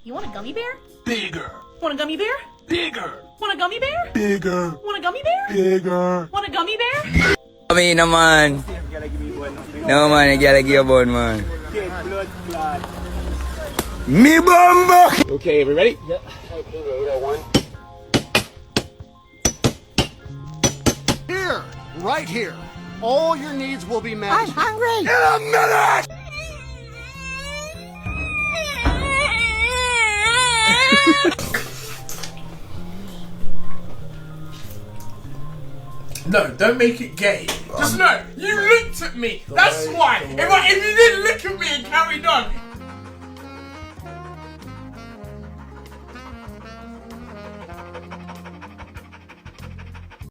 You want a gummy bear? Bigger. Want a gummy bear? Bigger. Want a gummy bear? Bigger. Want a gummy bear? Bigger. Want a gummy bear? Kami naman. No man, you gotta give one man. Me bomba! Okay, we ready? Yep. Here, right here. All your needs will be met. I'm hungry! In a minute! No, don't make it gay. Just know, you looked at me. That's why. If you didn't look at me and carried on,